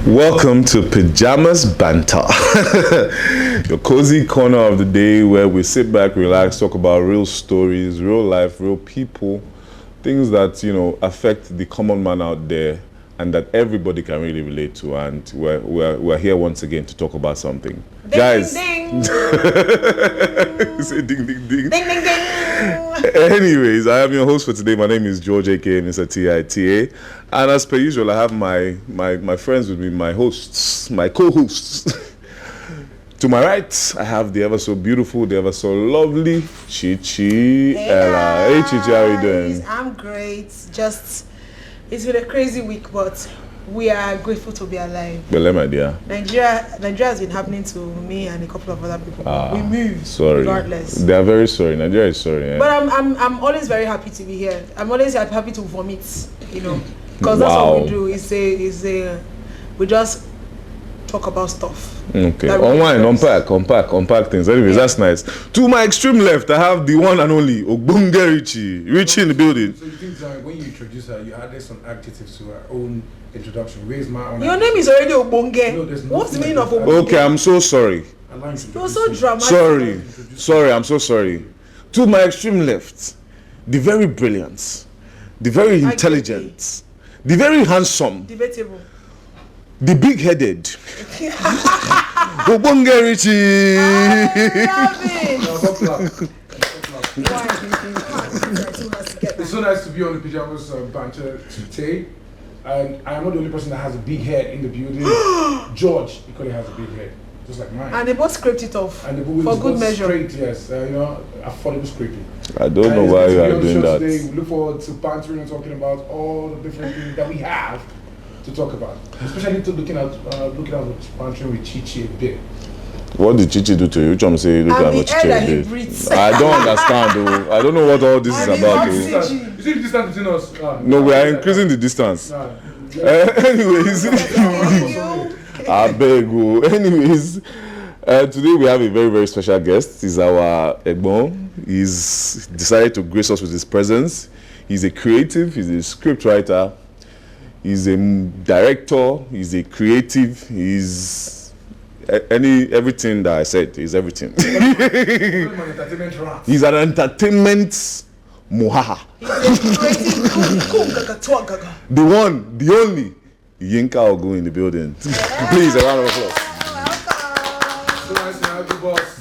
Welcome to Pajamas Banter, your cozy corner of the day where we sit back, relax, talk about real stories, real life, real people, things that, affect the common man out there and that everybody can really relate to. And we're here once again to talk about something. Ding, Guys, ding, ding. Say ding, ding, ding. Ding, ding, ding. Anyways, I am your host for today. My name is George aka Mr. TITA. And as per usual, I have my friends with me, my hosts, my co-hosts. To my right, I have the ever so beautiful, the ever so lovely Chichi Ella. Hey Chichi, how are you doing? I'm great. It's been a crazy week, but we are grateful to be alive. Well, my dear. Nigeria has been happening to me and a couple of other people. We moved, sorry. regardless. They are very sorry. Nigeria is sorry. Eh? But I'm always very happy to be here. I'm always happy to vomit, because that's what we do. We just talk about stuff. Okay. Unpack things. Anyways, that's nice. To my extreme left, I have the one and only Ogbonge Richie in the building. So you think that when you introduce her, you added some adjectives to her own introduction. Where's my own? Your name is already Ogbonge. No, there's What's the meaning like of Ogbonge? Okay, I'm so sorry. You're so dramatic. Sorry, I'm so sorry. To my extreme left, the very brilliant, the very intelligent, the very handsome, Debatable. the big-headed, Ogbonge Richie. It's so nice to be on the Pajamas Banter today. And I am not the only person that has a big head in the building. George, because he has a big head, just like mine. And they both scraped it off And for good measure. Straight, yes, affordable scraping. I don't know why you are doing that. Today, we look forward to bantering and talking about all the different things that we have to talk about, especially looking at bantering with Chichi a bit. What did Chichi do to you? Which one say look at what Chichi did? I don't understand though. I don't know what all this is about though. You see the distance between us? No, we are increasing the distance. Anyways, I beg you. Anyways, today we have a very, very special guest. He's our Egbon. He's decided to grace us with his presence. He's a creative, he's a script writer, he's a director, he's a creative, he's everything that I said is everything. He's an entertainment muhaha. The one, the only Yinka Ogun in the building. Please, a round of applause. So nice to have you, boss.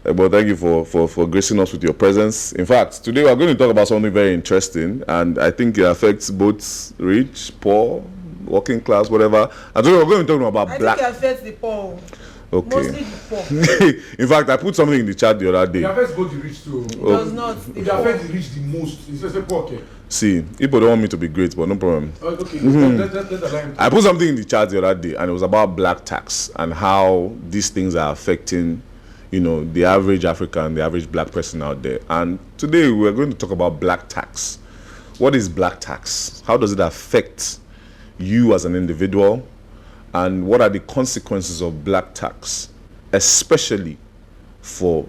But thank you for gracing us with your presence. In fact, today we are going to talk about something very interesting, and I think it affects both rich, poor, working class, whatever. I think we're going to talk about black. I think it affects the poor. Okay. Mostly the poor. In fact, I put something in the chat the other day. It affects both the rich too. It does not. It affects the rich the most. It's just a poor, okay. See, people don't want me to be great, but no problem. Okay, let's align. I put something in the chat the other day, and it was about black tax and how these things are affecting, the average African, the average black person out there. And today we're going to talk about black tax. What is black tax? How does it affect you as an individual? And what are the consequences of black tax, especially for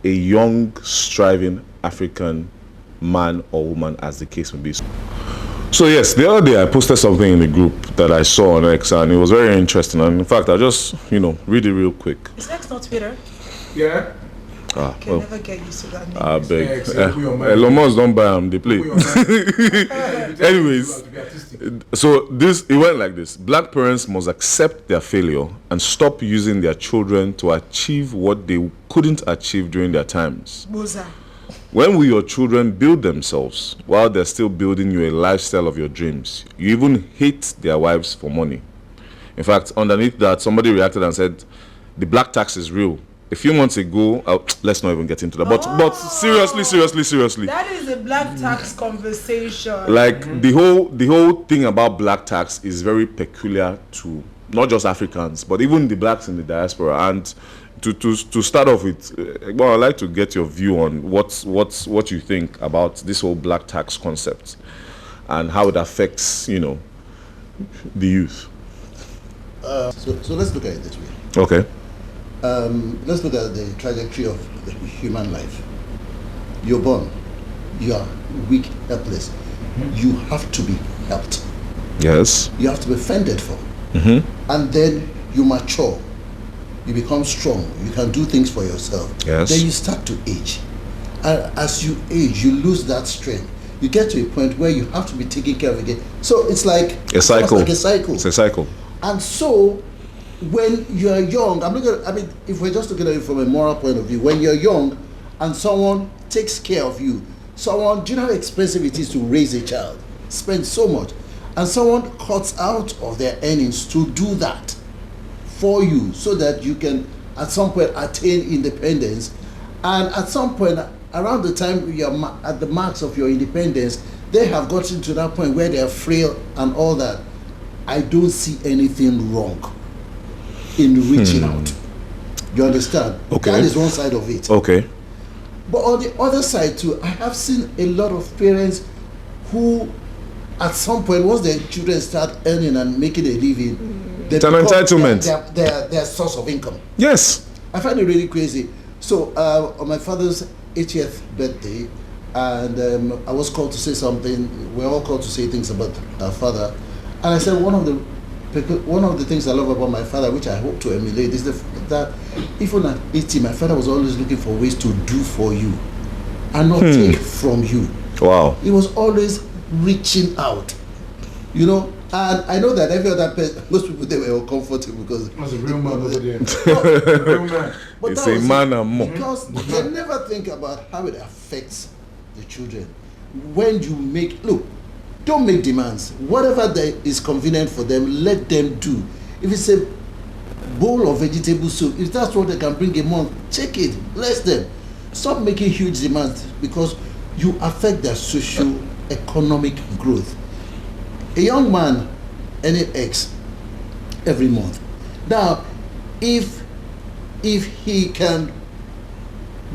a young, striving African man or woman, as the case may be? So yes, the other day I posted something in the group that I saw on X, and it was very interesting. And in fact, I'll just, read it real quick. Is X not Twitter? Yeah. Can never get used to that name. I beg. Elon Musk don't buy them, they play. Anyways, so it went like this. Black parents must accept their failure and stop using their children to achieve what they couldn't achieve during their times. Boza. When will your children build themselves while they're still building you a lifestyle of your dreams? You even hate their wives for money. In fact, underneath that, somebody reacted and said, the black tax is real. A few months ago, let's not even get into that. But seriously. That is a black tax conversation. Like the whole thing about black tax is very peculiar to not just Africans, but even the blacks in the diaspora. And to start off with, I'd like to get your view on what you think about this whole black tax concept and how it affects, the youth. So let's look at it this way. Okay. Let's look at the trajectory of the human life. You're born, you are weak, helpless. You have to be helped. Yes. You have to be fended for. Mm-hmm. And then you mature. You become strong. You can do things for yourself. Yes. Then you start to age. And as you age, you lose that strength. You get to a point where you have to be taken care of again. So it's like a cycle. It's like a cycle. It's a cycle. And so when you're young, if we're just looking at it from a moral point of view, when you're young and someone takes care of you, do you know how expensive it is to raise a child? Spend so much. And someone cuts out of their earnings to do that for you so that you can at some point attain independence. And at some point, around the time you're at the marks of your independence, they have gotten to that point where they're frail and all that. I don't see anything wrong in reaching out. You understand? Okay. That is one side of it. Okay. But on the other side too, I have seen a lot of parents who at some point, once their children start earning and making a living, it's an entitlement. Their source of income. Yes. I find it really crazy. So on my father's 80th birthday, and I was called to say something. We're all called to say things about our father, and I said one of the things I love about my father, which I hope to emulate, is that even at 80, my father was always looking for ways to do for you and not take from you. Wow. He was always reaching out, you know. And I know that every other person, most people, they were uncomfortable because that's a real man over there. A real man. But it's a man and more. because they never think about how it affects the children. When you don't make demands. Whatever that is convenient for them, let them do. If it's a bowl of vegetable soup, if that's what they can bring a month, take it, bless them. Stop making huge demands because you affect their socio-economic growth. A young man earning X every month. Now, if he can,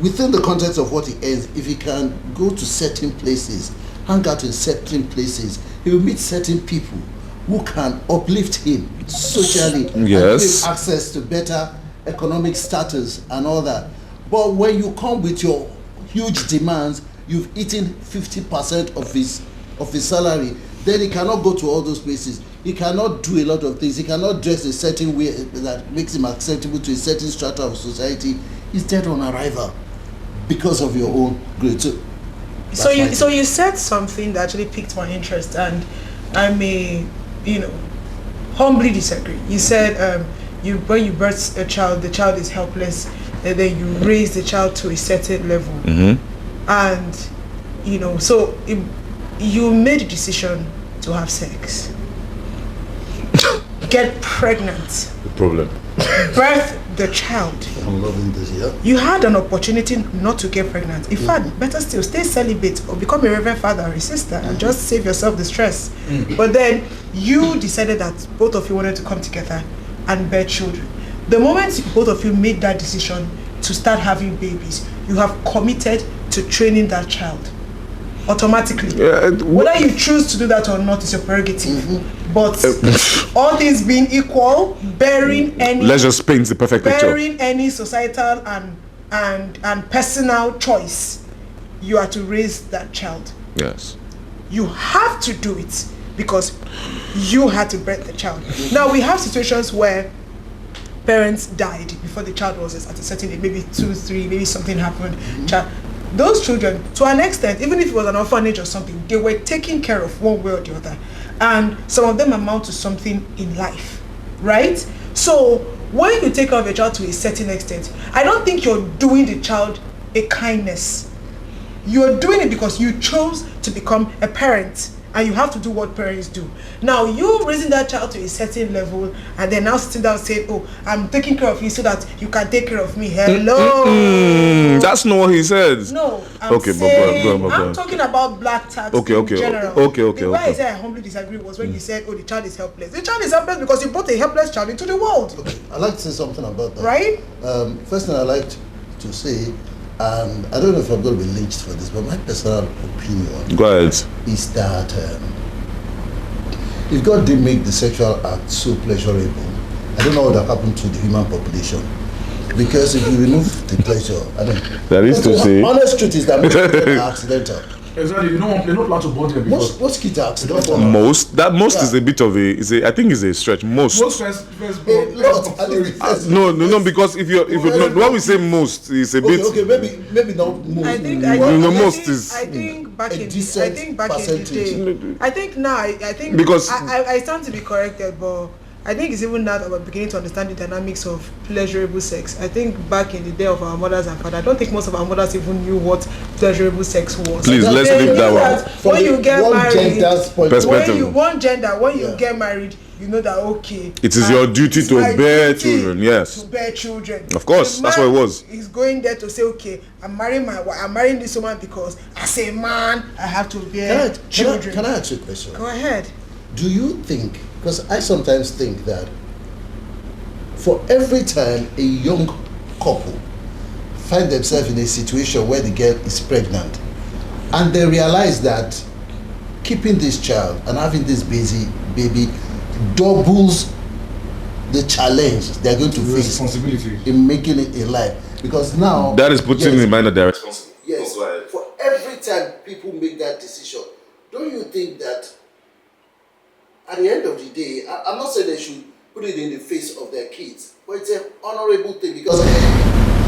within the context of what he earns, if he can go to certain places, hang out in certain places, he will meet certain people who can uplift him socially and give him access to better economic status and all that. But when you come with your huge demands, you've eaten 50% of his salary, then he cannot go to all those places. He cannot do a lot of things. He cannot dress a certain way that makes him acceptable to a certain strata of society. He's dead on arrival because of your own grade. So you said something that actually piqued my interest, and I may, humbly disagree. You said when you birth a child, the child is helpless, and then you raise the child to a certain level, and so you made a decision to have sex, get pregnant, the problem, birth the child. I'm loving this, yeah. You had an opportunity not to get pregnant. In fact, better still, stay celibate or become a reverend father or a sister and just save yourself the stress. But then you decided that both of you wanted to come together and bear children. The moment both of you made that decision to start having babies, you have committed to training that child automatically. Whether you choose to do that or not is your prerogative. But all things being equal, let's just paint the perfect picture. Bearing any societal and personal choice, you are to raise that child. Yes. You have to do it because you had to birth the child. Now we have situations where parents died before the child was at a certain age, maybe 2, 3, maybe something happened. Those children, to an extent, even if it was an orphanage or something, they were taken care of one way or the other. And some of them amount to something in life, right? So when you take care of a child to a certain extent, I don't think you're doing the child a kindness. You're doing it because you chose to become a parent, and you have to do what parents do. Now you raising that child to a certain level and then now sitting down saying, oh, I'm taking care of you so that you can take care of me. Hello. That's not what he says. No, I'm talking about black tax in general. Okay. Why I say I humbly disagree was when you said, oh, the child is helpless. The child is helpless because you brought a helpless child into the world. Okay. I'd like to say something about that. Right? First thing I'd like to say, and I don't know if I'm going to be lynched for this, but my personal opinion is that if God didn't make the sexual act so pleasurable, I don't know what would have happened to the human population. Because if you remove the pleasure, that is to say, honest truth is that most of them are accidental. Exactly. They're not allowed to board there because Most kids are Most is a bit of a I think is a stretch. Most first no, because if you're when we say most, it's a bit. Okay, maybe not most. I think back in the day. I think now I think because I stand to be corrected, but I think it's even now about beginning to understand the dynamics of pleasurable sex. I think back in the day of our mothers and fathers, I don't think most of our mothers even knew what pleasurable sex was. Please, let's leave that one. When you get married, when you Yeah. get married, you know that okay. It is your duty to bear children. Yes. To bear children. Of course, The that's what it was. He's going there to say, okay, I'm marrying this woman because as a man I have to bear children. Can I ask you a question? Go ahead. Do you think, because I sometimes think that for every time a young couple find themselves in a situation where the girl is pregnant and they realize that keeping this child and having this baby doubles the challenge they're going to face responsibility in making it a life, because now That is putting in mind that they're responsible. yes, for every time people make that decision, don't you think that at the end of the day, I'm not saying they should put it in the face of their kids, but it's an honorable thing, because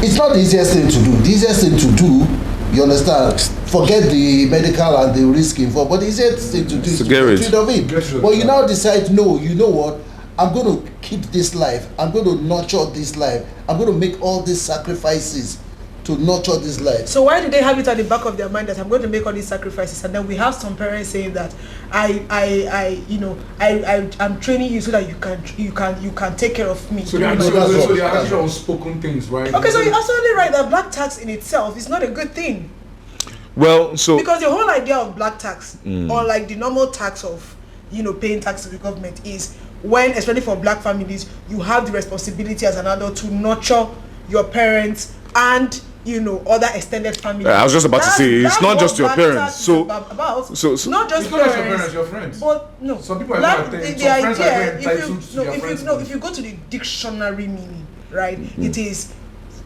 it's not the easiest thing to do. The easiest thing to do, you understand, forget the medical and the risk involved, but the easiest thing to do is to get rid of it. But you now decide, no, you know what, I'm going to keep this life, I'm going to nurture this life, I'm going to make all these sacrifices to nurture this life. So why do they have it at the back of their mind that I'm going to make all these sacrifices? And then we have some parents saying that I'm training you so that you can take care of me. So they are actually unspoken things, right? Okay, so you're absolutely right that black tax in itself is not a good thing. Well, so Because the whole idea of black tax, or like the normal tax of paying tax to the government, is when, especially for black families, you have the responsibility as an adult to nurture your parents and other extended family. I was just about to say, it's not just your parents. So not just It's not just your parents, your friends. But no, Some people are black, not the some friends are very idea, entitled to their friends. if you go to the dictionary meaning, right, it is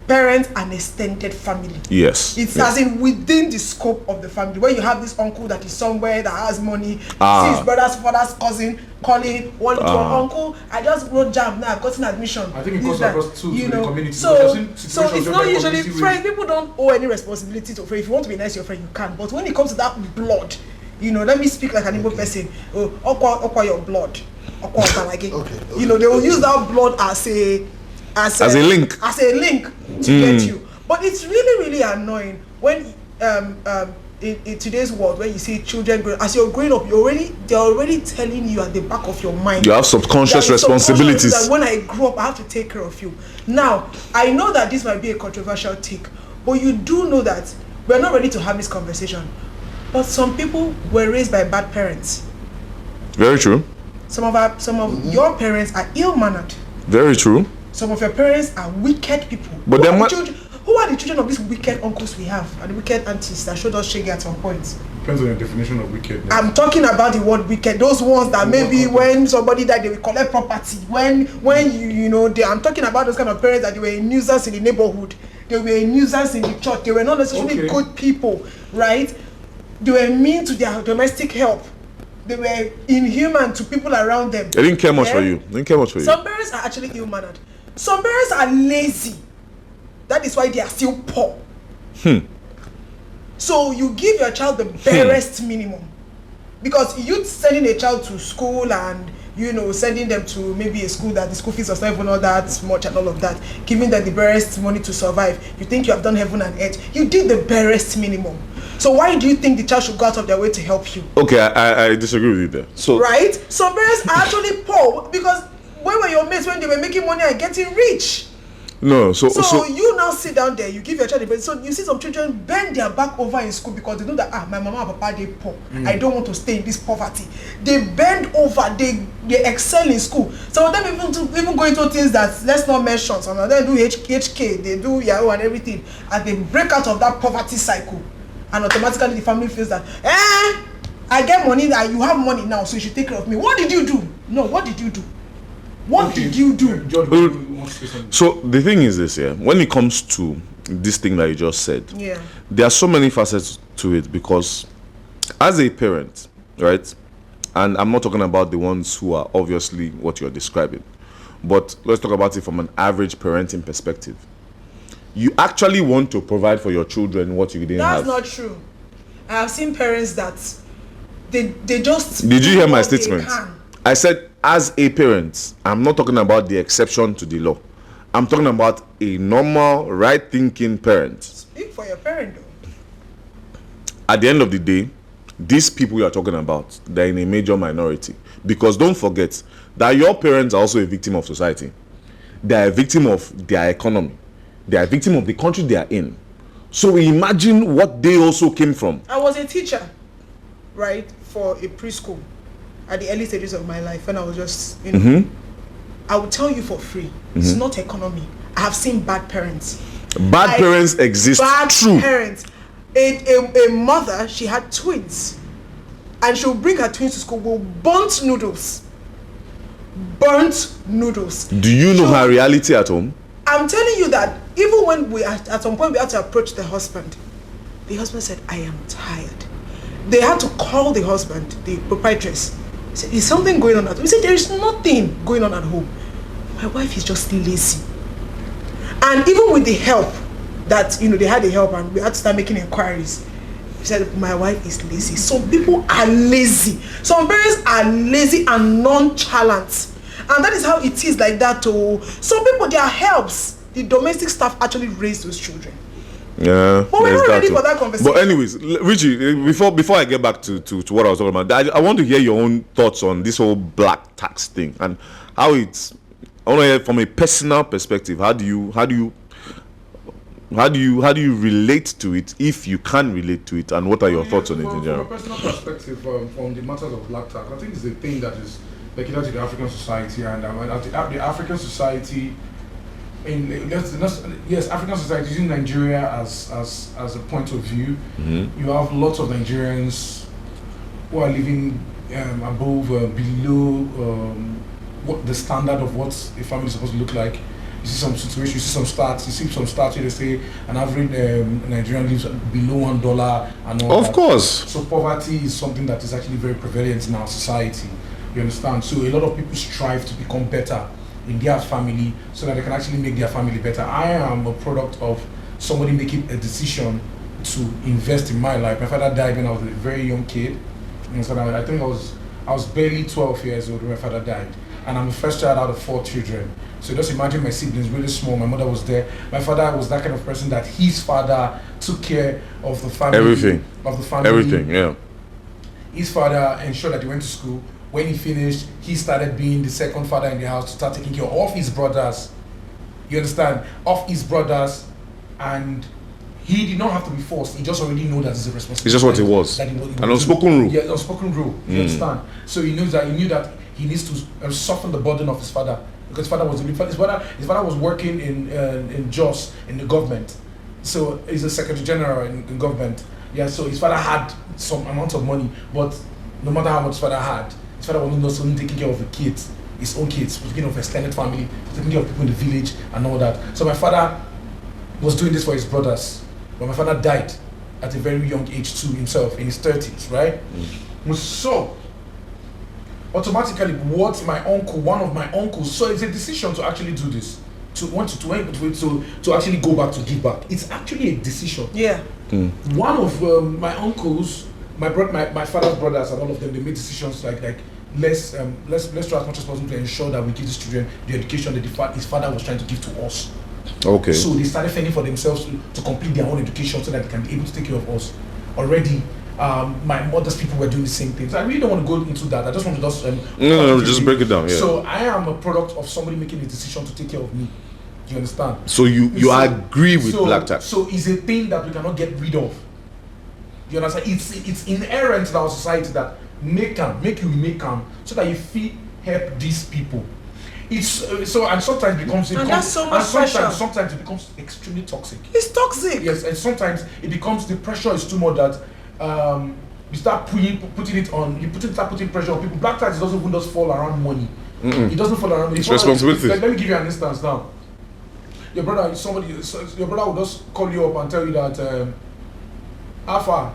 parents and extended family. yes, It's yes. as in within the scope of the family, where you have this uncle that is somewhere that has money, see his brother's father's cousin calling one to uncle, I just wrote jam now, I've gotten admission. I think it goes across to the community. So Because it's not usually community friends. People don't owe any responsibility to friends. If you want to be nice to your friend, you can. But when it comes to that blood, let me speak like an Igbo person. Okwa your blood. Okwa otalage. Okay. They will use that blood as a link. As a link to get you. But it's really, really annoying when in today's world, when you see children growing, as you're growing up, they're already telling you at the back of your mind. You have subconscious responsibilities. That when I grow up, I have to take care of you. Now, I know that this might be a controversial take, but you do know that we're not ready to have this conversation. But some people were raised by bad parents. Very true. Some of your parents are ill-mannered. Very true. Some of your parents are wicked people. But who are the children of these wicked uncles we have and the wicked aunties that showed us shaggy at some point? Depends on your definition of wickedness. I'm talking about the word wicked. Those ones that maybe when somebody died, they will collect property. When I'm talking about those kind of parents that they were a nuisance in the neighborhood. They were a nuisance in the church. They were not necessarily good people, right? They were mean to their domestic help. They were inhuman to people around them. They didn't care much for you. Some parents are actually ill-mannered. Some parents are lazy. That is why they are still poor. So you give your child the barest minimum. Because you sending a child to school and sending them to maybe a school that the school fees are not even all that much and all of that, giving them the barest money to survive, you think you have done heaven and earth. You did the barest minimum. So why do you think the child should go out of their way to help you? Okay, I disagree with you there. So right? Some parents are actually poor because where were your mates when they were making money and getting rich? No, so you now sit down there, you give your child a break. So you see some children bend their back over in school because they know that my mama and papa they poor. I don't want to stay in this poverty. They bend over, they excel in school. Some of them even go into things that let's not mention. Some of them do HK, they do Yahoo and everything, and they break out of that poverty cycle. And automatically the family feels that I get money, that you have money now, so you should take care of me. What did you do? No, what did you do? What did you do? So the thing is this, when it comes to this thing that you just said, there are so many facets to it, because As a parent, right? And I'm not talking about the ones who are obviously what you're describing, but let's talk about it from an average parenting perspective. You actually want to provide for your children what you didn't have. That's not true. I have seen parents that they just. Did you hear my what they statement? can. I said, as a parent, I'm not talking about the exception to the law. I'm talking about a normal, right-thinking parent. Speak for your parent, though. At the end of the day, these people you are talking about, they're in a major minority. Because don't forget that your parents are also a victim of society. They are a victim of their economy. They are a victim of the country they are in. So imagine what they also came from. I was a teacher, right, for a preschool at the early stages of my life when I was just, I will tell you for free, it's not economy. I have seen bad parents. Bad parents exist. Bad True. parents. A mother, she had twins, and she'll bring her twins to school with burnt noodles. Do you know her reality at home? I'm telling you that even when we at some point we had to approach the husband said, I am tired. They had to call the husband, the proprietress. He said, is something going on at home? We said, there is nothing going on at home. My wife is just lazy. And even with the help that, they had the help and we had to start making inquiries. He said, my wife is lazy. Some people are lazy. Some parents are lazy and nonchalant. And that is how it is like that. Oh, some people, their helps. The domestic staff actually raise those children. Yeah, but we're not ready for that conversation. But anyways, Richie, before I get back to what I was talking about, I want to hear your own thoughts on this whole black tax thing and how it's. I want to hear from a personal perspective. How do you relate to it, if you can relate to it, and what are your thoughts on it in general? From a personal perspective, from the matters of black tax, I think it's a thing that is peculiar to the African society, and the African society. African society using Nigeria as a point of view. You have lots of Nigerians who are living above, below what the standard of what a family is supposed to look like. You see some situations, you see some stats where they say an average Nigerian lives below $1 and all that. Of course. So poverty is something that is actually very prevalent in our society. You understand? So a lot of people strive to become better in their family so that they can actually make their family better. I am a product of somebody making a decision to invest in my life. My father died when I was a very young kid. And so I think I was barely 12 years old when my father died. And I'm the first child out of 4 children. So just imagine my siblings really small. My mother was there. My father was that kind of person that his father took care of the family. Everything. Of the family. Everything, yeah. His father ensured that he went to school. When he finished, he started being the second father in the house to start taking care of his brothers. You understand? Of his brothers. And he did not have to be forced. He just already knew that it's a responsibility. It's just what it was. An unspoken rule. Yeah, unspoken rule. You understand? So he knew that he needs to soften the burden of his father. Because his father was working in Jos in the government. So he's a secretary general in government. Yeah, so his father had some amount of money, but no matter how much his father had, his father was not taking care of the kids, his own kids, was taking care of extended family, taking care of people in the village and all that. So my father was doing this for his brothers. But my father died at a very young age too himself, in his 30s, right? So automatically one of my uncles, so it's a decision to actually do this, to actually go back to give back. It's actually a decision. Yeah. One of my uncles, my father's brothers and all of them, they made decisions like let's try as much as possible to ensure that we give these children the education that his father was trying to give to us. Okay. So they started fending for themselves to complete their own education so that they can be able to take care of us. Already, my mother's people were doing the same things. I really don't want to go into that. I just want to just break it down. Yeah. So I am a product of somebody making a decision to take care of me. Do you understand? So you agree with black tax? So it's a thing that we cannot get rid of. You understand? It's inherent in our society that make calm so that you feel help these people. It's so, and sometimes becomes sometimes it becomes extremely toxic. It's toxic. Yes, and sometimes it becomes, the pressure is too much that you start putting pressure on people. Black tax doesn't even just fall around money. It doesn't fall around money. It's responsibilities. Let me give you an instance now. Your brother will just call you up and tell you that Alpha,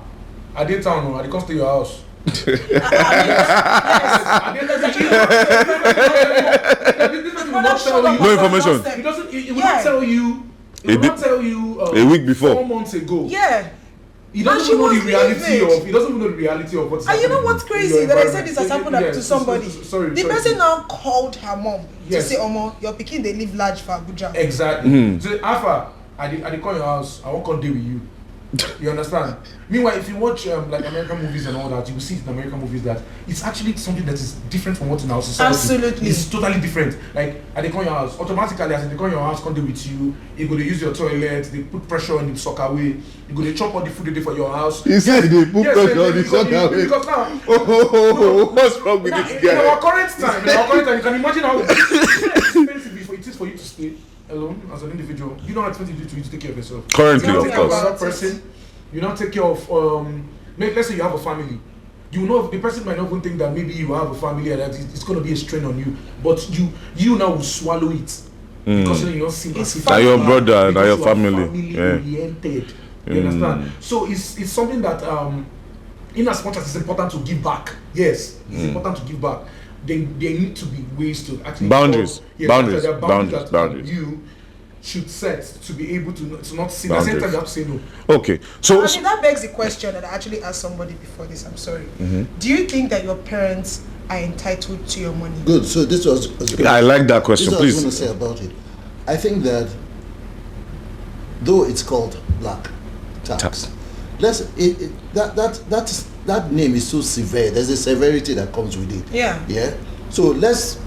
I did town, I come to your house. Yes. No information. He will not tell you. He will not tell you a week before. 4 months ago. Yeah. He doesn't even know the reality of. He doesn't even know the reality of what's And happening. you know what's crazy? That I said this has happened to somebody. Sorry. The person now called her mom Yes. to say, "Omo, your pikin they live large for Abuja." Exactly. So Alpha, I did call your house. I won't come deal with you. You understand? Meanwhile, if you watch like American movies and all that, you will see in American movies that it's actually something that is different from what's in our society. Absolutely. It's totally different. Like, I they call your house. Automatically, as they call your house, come deal with you. You go to use your toilet. They put pressure on the soccer way. You go to chop all the food they do for your house. He said they put pressure on the soccer way. Because now, What's wrong with this in guy? our current time, you can imagine how expensive it is for you to stay alone as an individual. You know how expensive it is for you to take care of yourself. Currently, You of take care of course. another person. You now take care of let's say you have a family. You know the person might not even think that maybe you have a family and that it's going to be a strain on you, but you now will swallow it because you don't see It's Now your brother, now your family. family oriented. You understand? So it's something that in as much as it's important to give back, yes, it's important to give back. There need to be ways to actually Boundaries. Boundaries. there are Boundaries. that Boundaries. you should set to be able to not see. At the same time, you have to say no. Okay. So, I mean, that begs the question that I actually asked somebody before this. I'm sorry. Do you think that your parents are entitled to your money? Good. So this was I like that question. this is what I was going to Please. say about it. I think that though it's called black tax, that name is so severe. There's a severity that comes with it. Yeah. Yeah. So let's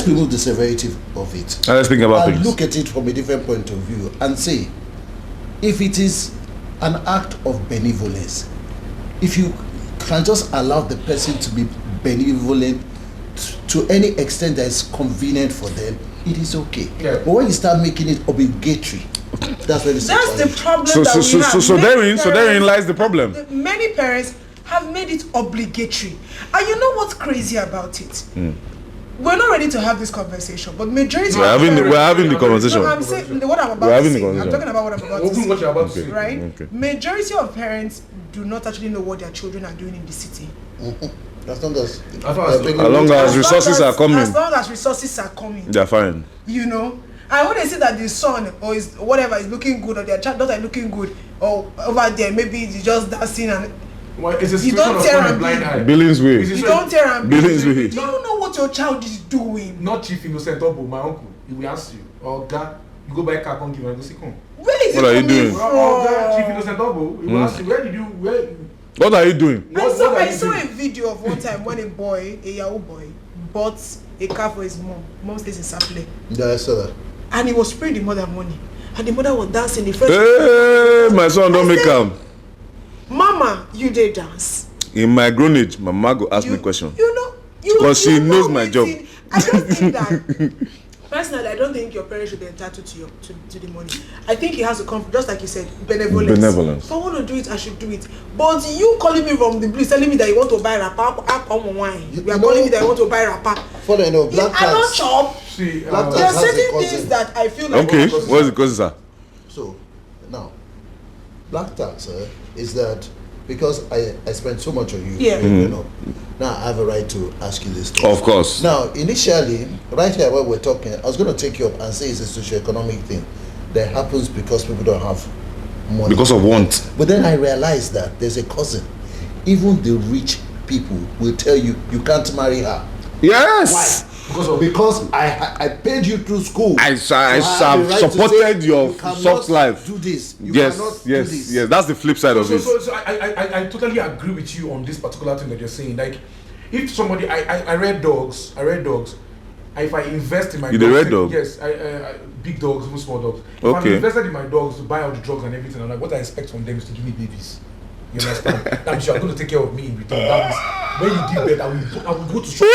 remove the severity of it Now let's think about and things. look at it from a different point of view and say, if it is an act of benevolence, if you can just allow the person to be benevolent to any extent that is convenient for them, it is okay. Yeah. But when you start making it obligatory, that's when it's That's the problem So that we have. Many therein parents- lies the problem. Many parents have made it obligatory. And you know what's crazy about it? We're not ready to have this conversation, but majority We're of having parents, the conversation. no, I'm saying what I'm about We're to having the say. I'm conversation. talking about what I'm about to Open say. what you're about to Okay. say. Right? Okay. Majority of parents do not actually know what their children are doing in the city. As long as As long as resources are coming, As long as resources are coming. they're fine. You know, and when they see that the son or is whatever is looking good, or their child daughter is looking good, or over there maybe he's just dancing and Well, it's a You situation don't of tear turning a and blind bleed. eye. Billings way. It's a you situation- don't tear and Billings bleed. way. Do you know what your child is doing? Not Chief Innocent Obo, my uncle. He will ask you, oh God, you go buy car, come give me, I go see come. Where is What it are you coming doing? from? Oh God, Chief Innocent Obo, he will ask you, where? What are you doing? I What saw, are I you saw doing? a video of one time when a Yahoo boy, bought a car for his mom. Mom stays in Saple. yeah, I saw that. And he was spraying the mother money. And the mother was dancing. The first Hey, my son, don't make him. Mama, you did dance. In my grown age, my mama go ask me question. You know, you Because she you know knows my wetin- job. I don't think that. Personally, I don't think your parents should be entitled to to the money. I think it has to come from, just like you said, benevolence. Benevolence. If I want to do it, I should do it. But you calling me from the blue, telling me that you want to buy wrapper, wine. You are know- calling me that you want to buy wrapper. For the I black don't tax. chop. See, Black There are tax has a certain concept. things that I feel like. Okay, what is the cause, sir? So now, black tax is that because I spent so much on you, Yeah. you know, now I have a right to ask you this thing. Of course. Now, initially, right here while we're talking, I was going to take you up and say it's a socio-economic thing that happens because people don't have money. Because of want. But then I realized that there's a cousin. Even the rich people will tell you you can't marry her. Yes. Because I paid you through school. I So have have the right to supported say, your you cannot soft life. Do this. You Yes, cannot do yes, this. yes. That's the flip side of it. So I totally agree with you on this particular thing that you're saying. Like, if somebody, I read dogs. If I invest in my You dogs, the red dog? Yes, I big dogs, even small dogs. If Okay. I'm invested in my dogs to buy all the drugs and everything, and like, what I expect from them is to give me babies. You understand? That means you are going to take care of me in return. That means when you give birth, I will go to shop.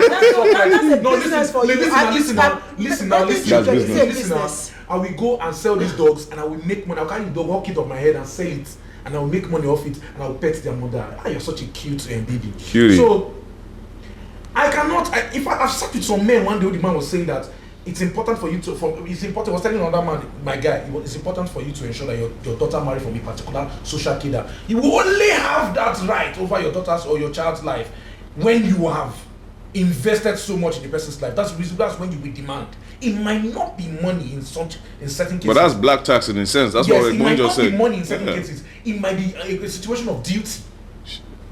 That's a business for you. Listen now. That's business. Listen now. I will go and sell these dogs, and I will make money. I'll carry the dog, walk it off my head, and sell it, and I will make money off it, and I will pet their mother. Ah, you're such a cute baby. Cutie. So I cannot. I've sat with some men one day. The man was saying that it's important for you to. It's important. I was telling another man, my guy, it's important for you to ensure that your daughter marry from a particular social cadre. You will only have that right over your daughter's or your child's life when you have invested so much in the person's life. That's the reason. That's when you will demand. It might not be money in certain cases. But that's black tax in a sense. That's yes, what it might just not said. be money in certain cases. It might be a situation of duty.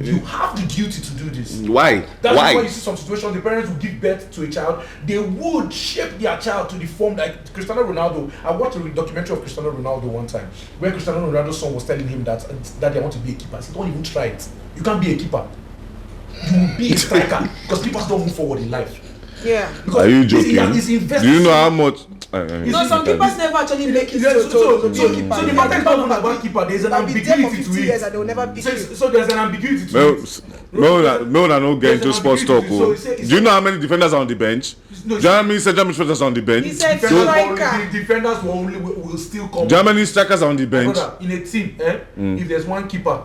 You have the duty to do this. Why? That's Why? why you see some situations the parents will give birth to a child. They would shape their child to the form like Cristiano Ronaldo. I watched a documentary of Cristiano Ronaldo one time where Cristiano Ronaldo's son was telling him that they want to be a keeper. He said, don't even try it. You can't be a keeper. You will be a striker because keepers don't move forward in life. Yeah. Because Are you joking? Do you know how much? No, some keepers never actually make it so to the keeper. fact is not about keeper. There's an ambiguity to years it. and they will never beat you. So there's an ambiguity to it. No, get into sports talk. So Do you know how many defenders are on the bench? Do you know how many central midfielders are on the bench? He said The defenders will still come. Do you know how many strikers are on the bench? Brother, in a team, if there's one keeper,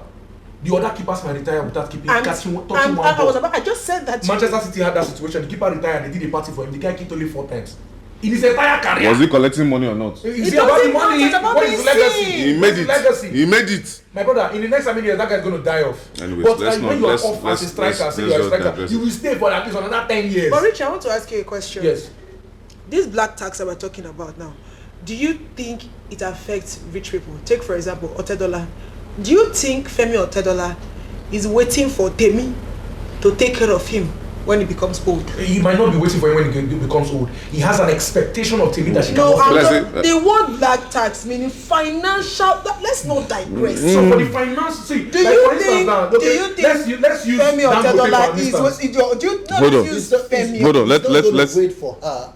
the other keepers might retire without keeping touching one ball. I just said that. Manchester City had that situation. The keeper retired. They did a party for him. The guy kicked only 4 times in his entire career. Was he collecting money or not? Is it about the money? It's about What is the being legacy? seen. He made it. Legacy. He made it. My brother, in the next 7 years, that guy's going to die off. Anyways, but let's when not- you are let's- off let's- as a striker, let's- say you are a let's striker, digress. you will stay for at least another 10 years. But Richie, I want to ask you a question. Yes. This black tax that we're talking about now, do you think it affects rich people? Take for example, Otedola. Do you think Femi Otedola is waiting for Temi to take care of him when he becomes old? He might not be waiting for him when he becomes old. He has an expectation of Temi that she No, can Let's offer. say- the word black tax meaning financial. Let's not digress. So for the finance, see, Do like you for instance think? now, Do okay, you think let's use Femi Dangote for Otedola is? instance. Do you Hold on. use Femi? Hold on, He's not let's going to wait for her.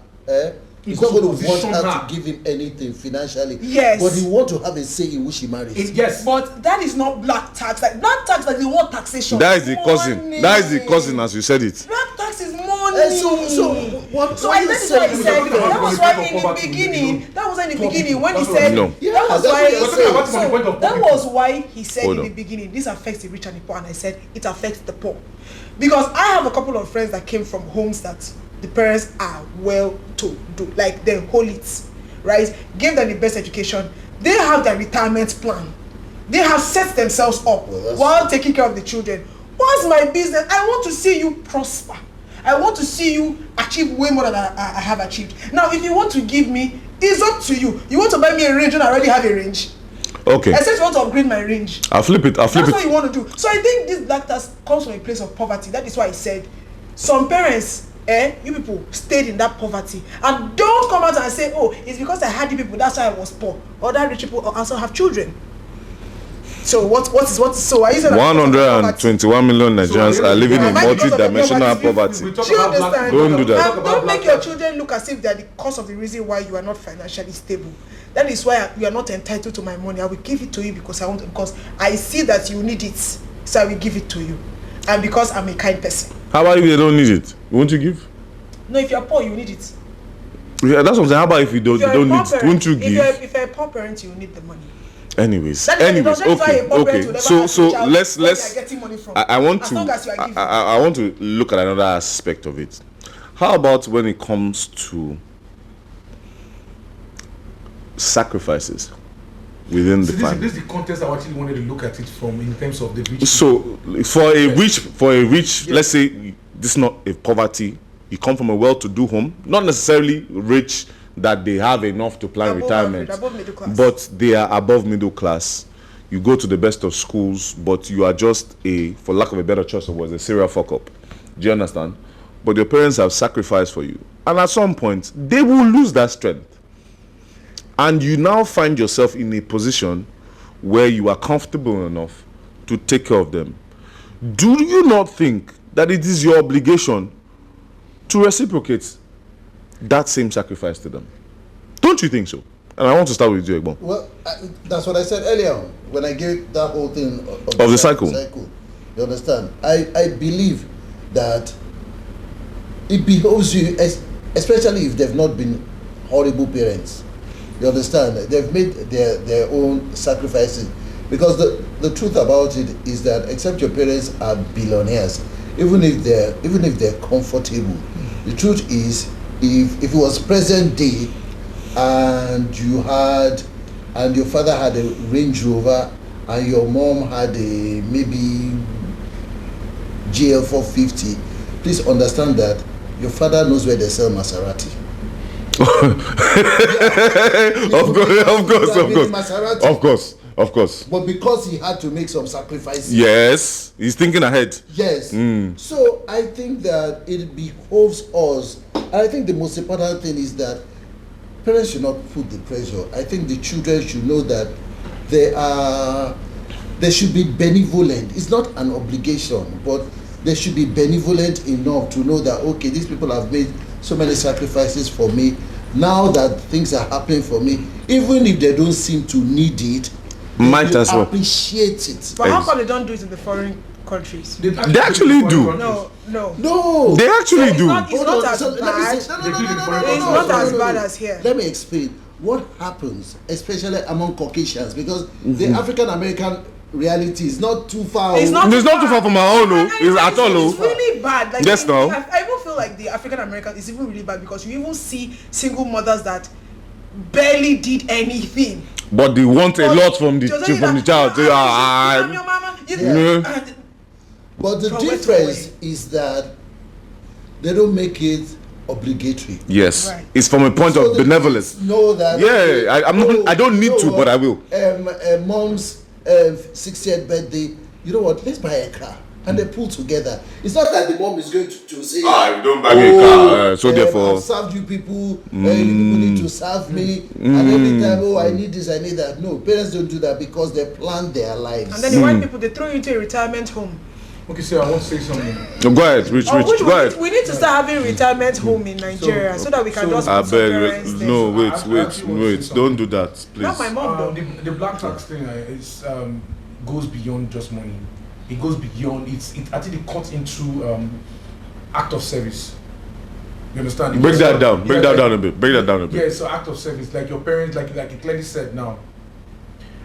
He's not going to want Position her her. to give him anything financially. Yes. But he want to have a say in who she marries. Yes. But that is not black tax. Like black tax, like the word taxation. That is the cousin. Money. That is the cousin, as you said it. Black tax is money. So what? So I you that is why he saying- said talking about that was the why point of in the poverty, beginning. That was in the Poor beginning people. when he That's what said. No. Yeah, That was that's why. what you're saying. What's the point of That poor was why he said Hold in on. the beginning, this affects the rich and the poor, and I said it affects the poor, because I have a couple of friends that came from homes that the parents are well to do, like they hold it, right? Give them the best education. They have their retirement plan. They have set themselves up Well, that's while taking care of the children. What's my business? I want to see you prosper. I want to see you achieve way more than I have achieved. Now, if you want to give me, it's up to you. You want to buy me a range when I already have a range? Okay. Except you want to upgrade my range. I'll flip it. That's what you want to do. So I think this black tax comes from a place of poverty. That is why I said some parents, you people stayed in that poverty. And don't come out and say, oh, it's because I had the people, that's why I was poor. Other rich people also have children. So what is so are you saying that 121 million Nigerians So, are living in Am I because of the multi-dimensional poverty? poverty. Do you understand? Don't do that. And don't make your children look as if they are the cause of the reason why you are not financially stable. That is why you are not entitled to my money. I will give it to you because because I see that you need it, so I will give it to you, and because I'm a kind person. How about if they don't need it? Won't you give? No, if you are poor, you need it. Yeah, that's what I'm saying. How about if you don't, If you're you a don't poor need it? parent, Won't you if give? you're a poor parent, you need the money. Anyways, That is why a poor parent will okay. never So ask your child let's where they are getting money from. I want As to long as you are giving. I want to look at another aspect of it. How about when it comes to sacrifices within the So family? this is the context I actually wanted to look at it from in terms of the rich. So for a rich, Yes. let's say this is not a poverty. You come from a well-to-do home, not necessarily rich that they have enough to plan Above retirement, average, above middle class. but they are above middle class. You go to the best of schools, but you are just for lack of a better choice of words, a serial fuck up. Do you understand? But your parents have sacrificed for you, and at some point they will lose that strength, and you now find yourself in a position where you are comfortable enough to take care of them. Do you not think that it is your obligation to reciprocate that same sacrifice to them? Don't you think so? And I want to start with you, Ogbon. Well, that's what I said earlier on when I gave that whole thing Of the cycle. You understand? I believe that it behoves you, especially if they've not been horrible parents. You understand? They've made their own sacrifices. Because the truth about it is that except your parents are billionaires, even if they're comfortable, the truth is if it was present day, and your father had a Range Rover, and your mom had a maybe GL 450, please understand that your father knows where they sell Maserati. Of course. But because he had to make some sacrifices. Yes, he's thinking ahead. Yes. So I think that it behoves us. I think the most important thing is that parents should not put the pressure. I think the children should know that they should be benevolent. It's not an obligation, but they should be benevolent enough to know that, okay, these people have made so many sacrifices for me. Now that things are happening for me, even if they don't seem to need it, might as well appreciate it. But how come they don't do it in the foreign countries? They actually do. No. They actually do. It's not as bad. It's not as bad as here. Let me explain what happens, especially among Caucasians, because the African American reality is not too far. It's not too far from our own. It's at all. It's really bad. Like, yes, no. I even feel like the African American is even really bad because you even see single mothers that barely did anything. But they want a lot from the child. But the difference is that they don't make it obligatory. Yes, right. It's from a point of benevolence. Know that. Yeah, I don't need to, but I will. Mom's 60th birthday. You know what? Let's buy a car. And they pull together. It's not that the mom is going to say, don't buy me a car. So therefore, I've served you people, you people need to serve me. And every time, I need this, I need that. No, parents don't do that because they plan their lives. And then the white people, they throw you into a retirement home. Okay, so I want to say something. Go ahead, Rich. Go ahead. We need to start having retirement home in Nigeria so that we can just put some parents there. No, wait. Don't do that, please. Not my mom, though. The black tax thing goes beyond just money. It goes beyond. It actually cuts into act of service. You understand? Break that down. Break that down a bit. Yeah, so act of service, like your parents, like it clearly said now.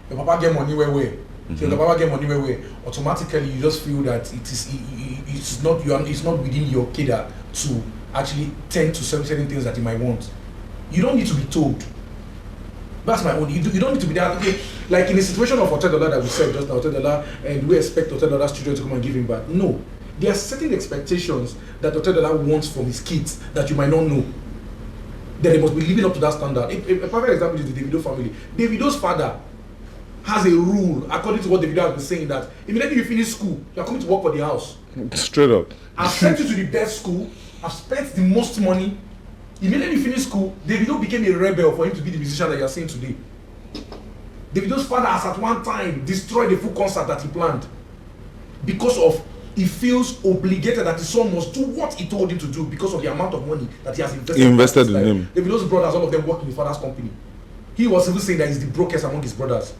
Your papa get money where. So your papa get money where. Automatically, you just feel that it's not within your cadre to actually tend to certain things that you might want. You don't need to be told. That's my own. You don't need to be there. Okay, like in the situation of $10 that we said just now, $10, and we expect $10's children to come and give him back. No, there are certain expectations that $10 wants from his kids that you might not know. That they must be living up to that standard. A perfect example is the Davido family. Davido's father has a rule, according to what Davido has been saying, that immediately you finish school, you are coming to work for the house. Straight up. I've sent you to the best school. I've spent the most money. Immediately you finish school, Davido became a rebel for him to be the musician that you are seeing today. Davido's father has at one time destroyed the full concert that he planned because of he feels obligated that his son must do what he told him to do because of the amount of money that he has invested in him. Davido's brothers, all of them work in his father's company. He was even saying that he's the brokest among his brothers.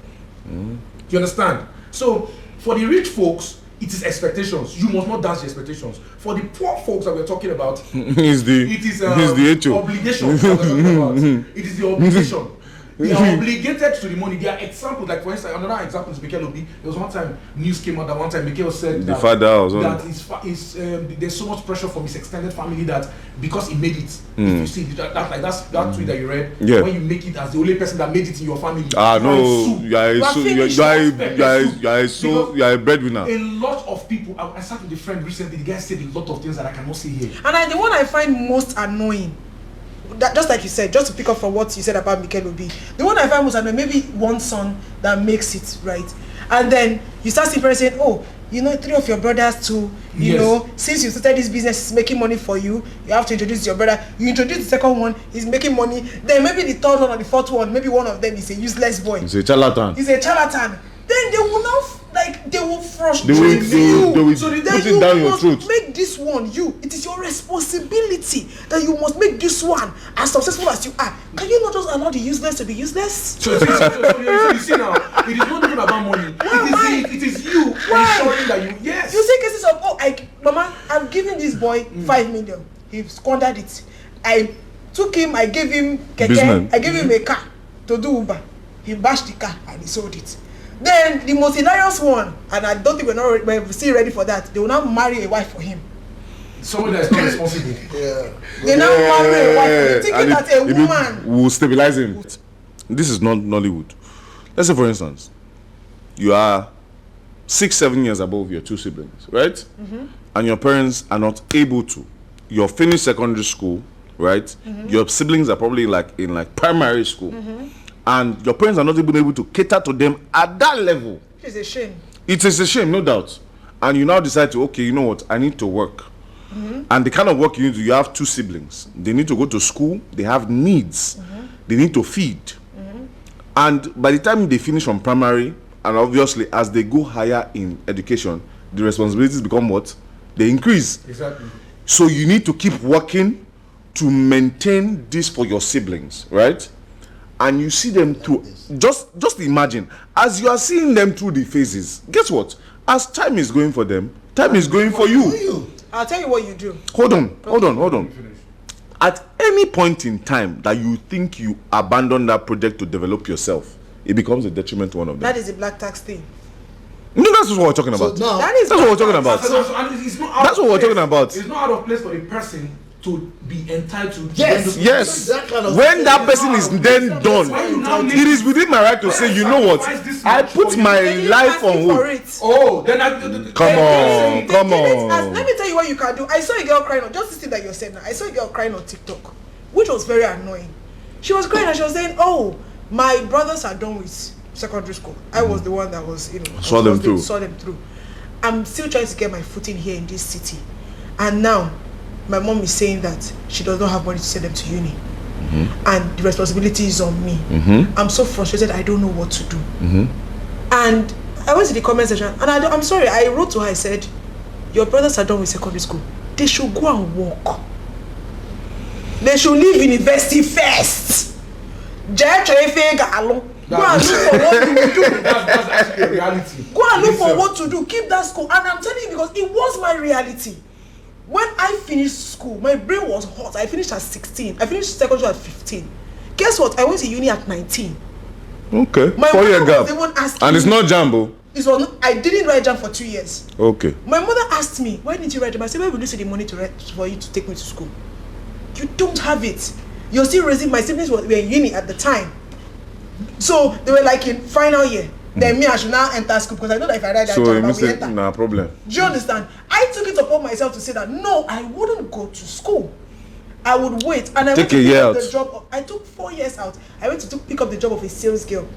Do you understand? So for the rich folks, it is expectations. You must not dance your expectations. For the poor folks that we're talking about, it is the obligation. It is the obligation. They are obligated to the money. There are examples, like for instance, another example is Mikel Obi. There was one time news came out that one time Mikel said the father there's so much pressure from his extended family that because he made it, if you see that tweet that you read, when you make it as the only person that made it in your family, you are a breadwinner. A lot of people. I sat with a friend recently. The guy said a lot of things that I cannot say here. And the one I find most annoying, that just like you said, just to pick up from what you said about Mikel Obi, the one I find most annoying, maybe one son that makes it right, and then you start seeing parents saying, oh, you know, 3 of your brothers too, you know, since you started this business, it's making money for you, you have to introduce your brother. You introduce the second one, he's making money, then maybe the third one or the fourth one, maybe one of them is a useless boy, he's a charlatan, then they will not, like, they will frustrate you. So put it down your throat. Make this one it is your responsibility that you must make this one as successful as you are. Can you not just allow the useless to be useless? So you see now, it is not even about money. It is you ensuring that you, yes. You see cases of, Mama, I'm giving this boy 5 million. He squandered it. I took him, I gave him keke, I gave him a car to do Uber. He bashed the car and he sold it. Then the most hilarious one, and I don't think we're still ready for that, they will now marry a wife for him. Someone that is not responsible. They now marry a wife, thinking that a woman will stabilize him. This is not Nollywood. Let's say, for instance, you are 6-7 years above your two siblings, right? Mm-hmm. And your parents are not able to. You're finished secondary school, right? Mm-hmm. Your siblings are probably in primary school, mm-hmm. and your parents are not even able to cater to them at that level. It's a shame. It is a shame, no doubt. And you now decide to, okay, you know what? I need to work. Mm-hmm. And the kind of work you need to, you have two siblings. They need to go to school. They have needs. Mm-hmm. They need to feed. Mm-hmm. And by the time they finish from primary, and obviously as they go higher in education, the responsibilities become what? They increase. Exactly. So you need to keep working to maintain this for your siblings, right? And you see them through. Just imagine, as you are seeing them through the phases, guess what? As time is going for them, time is going for you. I'll tell you what you do. Hold on. At any point in time that you think you abandon that project to develop yourself, it becomes a detriment to one of them. That is the black tax thing. No, that's what we're talking about. So that's what we're talking about. That's what we're talking about. It's not out of place for the person to be entitled to. Yes. That kind of When that person is then done, it is within my right to say, you know what? I put my life on hold. Oh, then Come on. Let me tell you what you can do. I saw a girl crying on, just this thing that you're saying now. I saw a girl crying on TikTok, which was very annoying. She was crying and she was saying, oh, my brothers are done with secondary school. I was the one that was, saw them through. I'm still trying to get my footing here in this city. And now, my mom is saying that she does not have money to send them to uni. Mm-hmm. And the responsibility is on me. Mm-hmm. I'm so frustrated, I don't know what to do. Mm-hmm. And I went to the comment section, and I'm sorry, I wrote to her, I said, your brothers are done with secondary school. They should go and work. They should leave university first. Go and look for what to do. That's actually a reality. Go and look for what to do. Keep that school. And I'm telling you, because it was my reality. When I finished school, my brain was hot. I finished at 16. I finished secondary at 15. Guess what? I went to uni at 19. Okay. My 4-year gap. And it's not Jambo. I didn't write jam for 2 years. Okay. My mother asked me, why didn't you write jam? I said, where will you see the money for you to take me to school? You don't have it. You're still raising. My siblings were in uni at the time. So they were like in final year. Then me, I should now enter school because I know that if I write that jam, I will enter. No problem. Do you understand? I took it upon myself to say that no, I wouldn't go to school. I would wait, and I went to pick up the job. I took 4 years out. I went to pick up the job of a sales girl.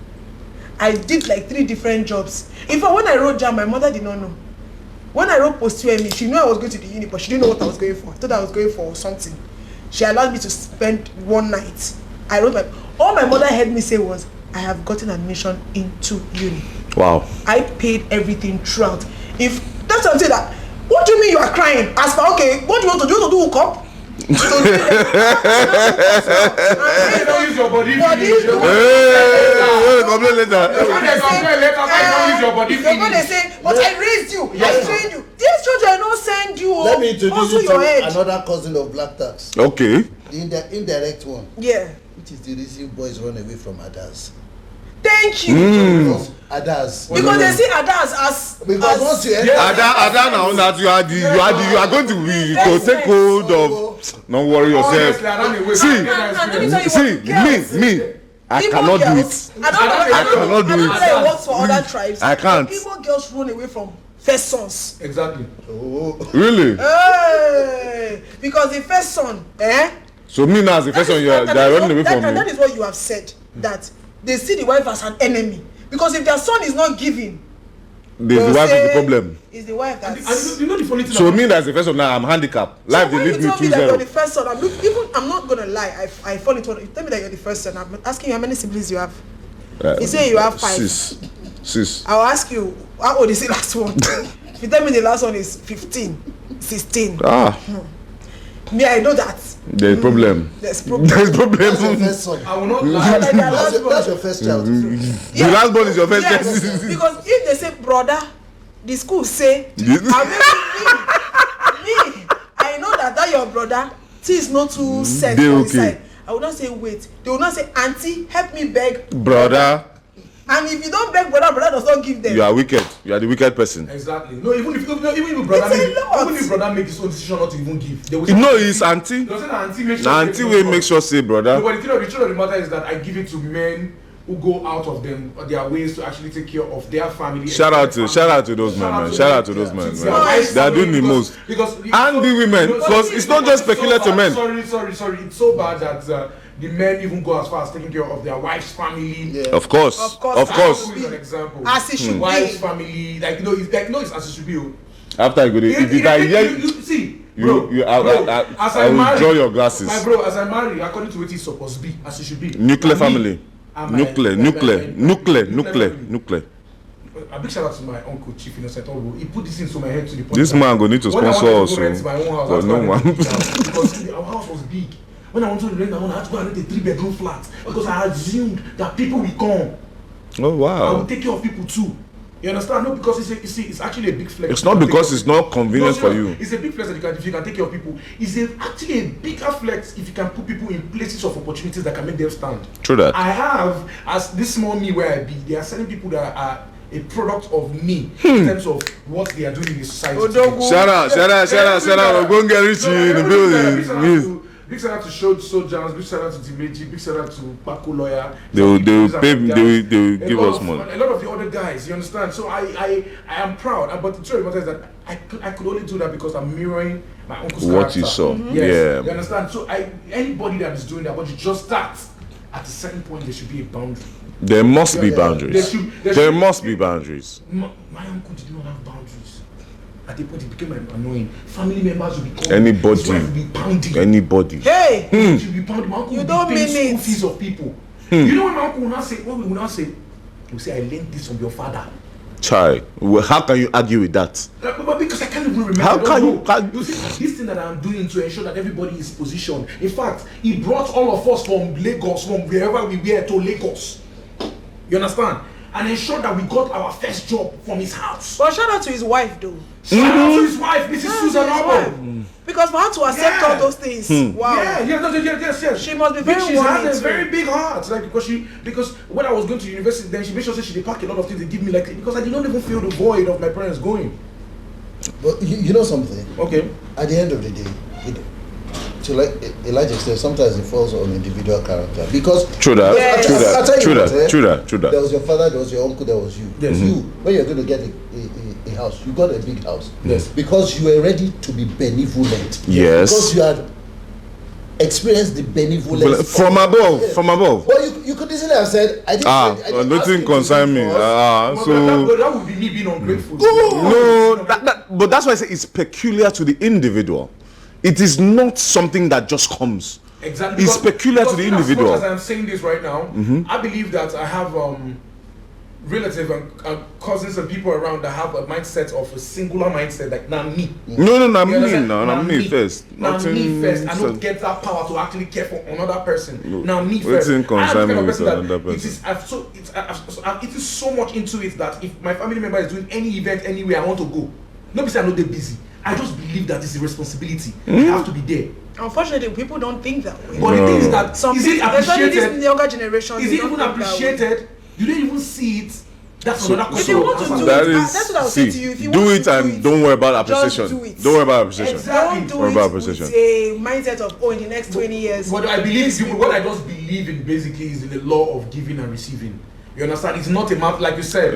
I did like 3 different jobs. In fact, when I wrote jam, my mother did not know. When I wrote post UME, she knew I was going to the uni, but she didn't know what I was going for. I thought I was going for something. She allowed me to spend one night. I wrote all my mother heard me say was, I have gotten admission into uni. Wow. I paid everything throughout. If that's something that, what do you mean you are crying? As for okay, what do you want to do? You want to do hook up? Don't use your body. Complain later. They're going to say, but I raised you. I trained you. These children don't send you. Let me introduce you to another cousin of black tax. Okay. The indirect one. Yeah. Which is the reason boys run away from others. Thank you. Because others. Because they see others as. Because once you enter. Ada now that you are going to be to take hold of. Don't worry yourself. See, me. I cannot do it. I cannot do it. I work for other tribes. I can't. People girls run away from first sons. Exactly. Oh. Really? Hey, because the first son, So me now as the first one, you are running away from me. That is what you have said, that they see the wife as an enemy. Because if their son is not giving, the wife is the problem. It's the wife that's... And you know the funny thing. So me that's the first one now, I'm handicapped. Life so they lead me when you tell me that 2-0. you're the first son, I'm not gonna lie, I fall into it. You tell me that you're the first son, I'm asking you how many siblings you have. You say you have 5. 6. I'll ask you, how old is the last one? If you tell me the last one is 15, 16. Me, I know that. There's problem. There's problem. That's your first son. I will not lie. That's your first child. The last born is your first child. Because if they say brother, the school say, me, I know that your brother, is not too set for the side. I will not say wait. They will not say auntie, help me beg brother. And if you don't beg brother does not give them. You are wicked. You are the wicked person. Exactly. No, even if brother make his own decision not to even give, they will say, No, it's auntie. They'll say auntie make sure. The auntie will make sure say, brother. No, but the truth of the matter is that I give it to men who go out of their ways to actually take care of their family. Shout out to those men, man. Shout out to those men. They are doing the most. And the women, because it's not just peculiar to men. Sorry. It's so bad that the men even go as far as taking care of their wife's family. Yeah. Of course. Is an example. As it should be. Wife's family, it's as it should be. After I go there, I will draw your glasses. My bro, as I marry, according to what it's supposed to be, as it should be. Nuclear family. Nuclear. A big shout out to my uncle Chief Innocent Ogo. He put this into my head to the point. This man go need to sponsor us. But no one. Because our house was big. When I wanted to rent, I had to go and rent a 3-bedroom flat because I assumed that people will come. Oh wow! I will take care of people too. You understand? No, because it's actually a big flex. It's not because it's not convenient for you. It's a big flex that if you can take care of people. It's actually a bigger flex if you can put people in places of opportunities that can make them stand. True that. I have, as this small me where I be, there are certain people that are a product of me in terms of what they are doing in the society. Shout out, Ogbonge Richie in the building. Big shout out to Soldiers, big shout out to Dimeji, big shout out to Paco Lawyer. They will give us money. A lot of the other guys, you understand? So I am proud, but the truth is that I could only do that because I'm mirroring my uncle's character. What you saw. Yes, Yeah. you understand? So anybody that is doing that, but you just start at a certain point, there should be a boundary. There must be boundaries. There must be boundaries. My uncle did not have boundaries. At the point it became annoying. Family members will be calling. Anybody. His wife will be pounding. Anybody. Hey! She will be pounding. My uncle You will don't be paying mean school it. fees of people. You know what my uncle will not say? What we will not say? He will say, I learned this from your father. Child, well, how can you argue with that? But because I can't even remember. How can you see, this thing that I'm doing to ensure that everybody is positioned. In fact, he brought all of us from Lagos, from wherever we were, to Lagos. You understand? And ensured that we got our first job from his house. But shout out to his wife though. Shout out to his wife, Mrs. Susan Obo. Because for her to accept all those things, wow. Yes. She must be very She has warming a very big heart. Like because when I was going to university, then she made sure she did pack a lot of things they give me because I did not even feel the void of my parents going. But you know something? Okay. At the end of the day, to like a large extent, sometimes it falls on individual character because True that. Yes. True that. There was your father, there was your uncle, there was you. Yes. You, when you're going to get a house, you got a big house. Yes. Because you were ready to be benevolent. Yes. Because you had experienced the benevolence from above. Yes. From above. Well, you could easily have said, I didn't nothing concern me. So that would be me being ungrateful. No, but that's why I say it's peculiar to the individual. It is not something that just comes. Exactly. It's peculiar to the individual. As I'm saying this right now, I believe that I have relatives and cousins and people around that have a mindset of a singular mindset, like now me. No, me first. Now me first. I don't get that power to actually care for another person. Now me first. It is so much into it that if my family member is doing any event anywhere, I want to go. Nobody say I know they're busy. I just believe that it's a responsibility. I have to be there. Unfortunately, people don't think that way. But the thing is that is it especially appreciated? this younger generation. Is it even appreciated? Do they even see it? That's another question. If you want to do That it, is, that's what I would say to you. If you do want it to and don't worry about appreciation. Just do it. Don't worry about appreciation. Exactly. Don't do Worry it about with appreciation. a mindset of in the next 20 years. What I just believe in basically is in the law of giving and receiving. You understand? It's not a matter, like you said.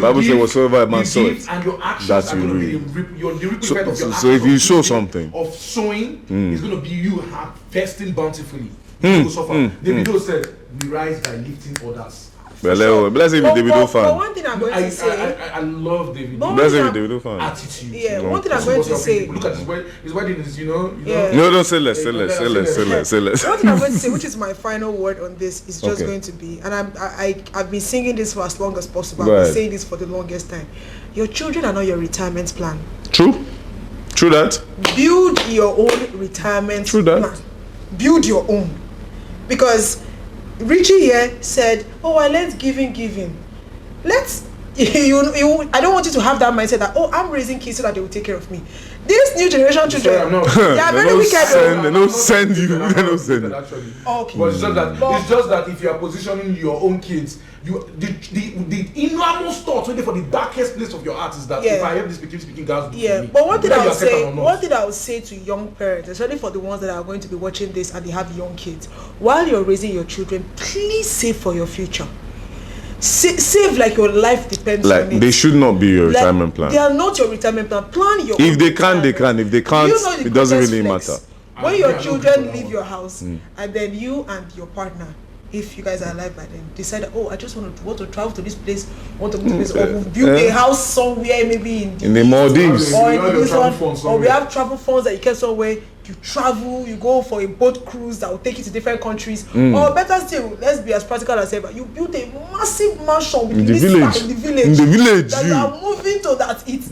Bible says whatsoever a man soweth, soweth, and your actions that are you going to reap. be the ripple effect of your actions. So if you of sow giving, something, of sowing, is going to be you harvesting bountifully. You will suffer. Davido said, "We rise by lifting others." Bless him, Davido But fan. one thing I'm going to say, I love Davido. Bless him, Davido fan. Attitude. yeah, one thing I'm going to say, Look at his wedding is, Yeah. No, don't say less. Say less. one thing I'm going to say, which is my final word on this, is just Okay. going to be, and I've been singing this for as long as possible. Go I've been ahead. saying this for the longest time. Your children are not your retirement plan. True that. Build your own retirement True that. plan. Build your own, because Richie here said, "Oh, I learned giving. Let's I don't want you to have that mindset that I'm raising kids so that they will take care of me. This new generation children, Sorry, I'm not. they are very wicked. They don't send you. They don't send you. Actually. Okay. But it's just that if you are positioning your own kids, the innermost thoughts waiting for the darkest place of your heart is that if I have this speaking girls, yeah. But one thing I would say to young parents, especially for the ones that are going to be watching this and they have young kids, while you're raising your children, please save for your future. Save like your life depends on it. They should not be your retirement plan. They are not your retirement plan. Plan your. If they can, they can. If they can't, it doesn't really matter. When your children leave your house and then you and your partner, if you guys are alive by then, decide, I just want to travel to this place, want to go to this place, or we'll build a house somewhere, maybe in the Maldives, or in this one, or we have travel funds that you can somewhere. You travel, you go for a boat cruise that will take you to different countries, or better still, let's be as practical as ever. You build a massive mansion with in the village. That you are moving to